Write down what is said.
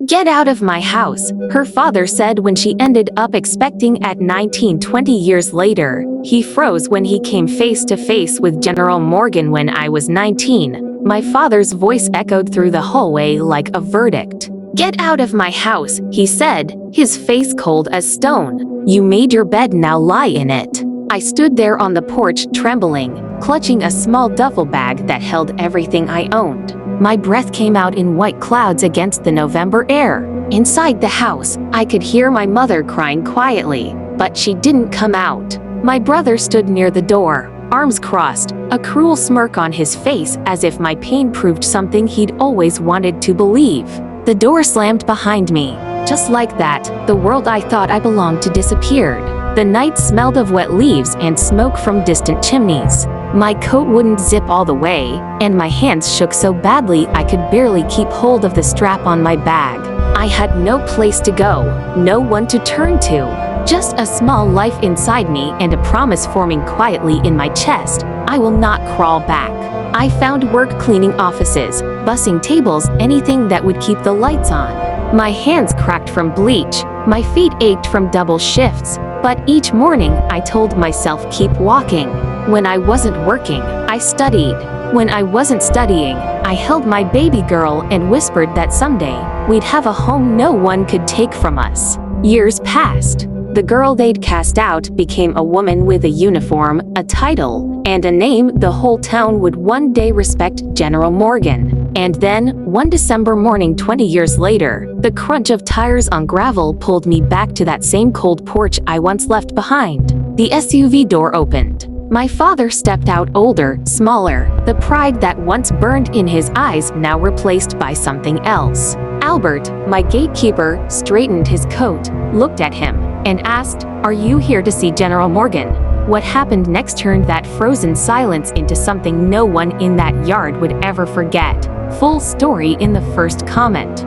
"Get out of my house," her father said when she ended up expecting at 19. 20 years later, he froze when he came face to face with General Morgan when I was 19. My father's voice echoed through the hallway like a verdict. "Get out of my house," he said, his face cold as stone. "You made your bed, now lie in it." I stood there on the porch trembling, clutching a small duffel bag that held everything I owned. My breath came out in white clouds against the November air. Inside the house, I could hear my mother crying quietly, but she didn't come out. My brother stood near the door, arms crossed, a cruel smirk on his face as if my pain proved something he'd always wanted to believe. The door slammed behind me. Just like that, the world I thought I belonged to disappeared. The night smelled of wet leaves and smoke from distant chimneys. My coat wouldn't zip all the way, and my hands shook so badly I could barely keep hold of the strap on my bag. I had no place to go, no one to turn to. Just a small life inside me and a promise forming quietly in my chest: I will not crawl back. I found work cleaning offices, bussing tables, anything that would keep the lights on. My hands cracked from bleach, my feet ached from double shifts, but each morning I told myself keep walking. When I wasn't working, I studied. When I wasn't studying, I held my baby girl and whispered that someday we'd have a home no one could take from us. Years passed. The girl they'd cast out became a woman with a uniform, a title, and a name the whole town would one day respect: General Morgan. And then, one December morning 20 years later, the crunch of tires on gravel pulled me back to that same cold porch I once left behind. The SUV door opened. My father stepped out, older, smaller, the pride that once burned in his eyes now replaced by something else. Albert, my gatekeeper, straightened his coat, looked at him, and asked, "Are you here to see General Morgan?" What happened next turned that frozen silence into something no one in that yard would ever forget. Full story in the first comment.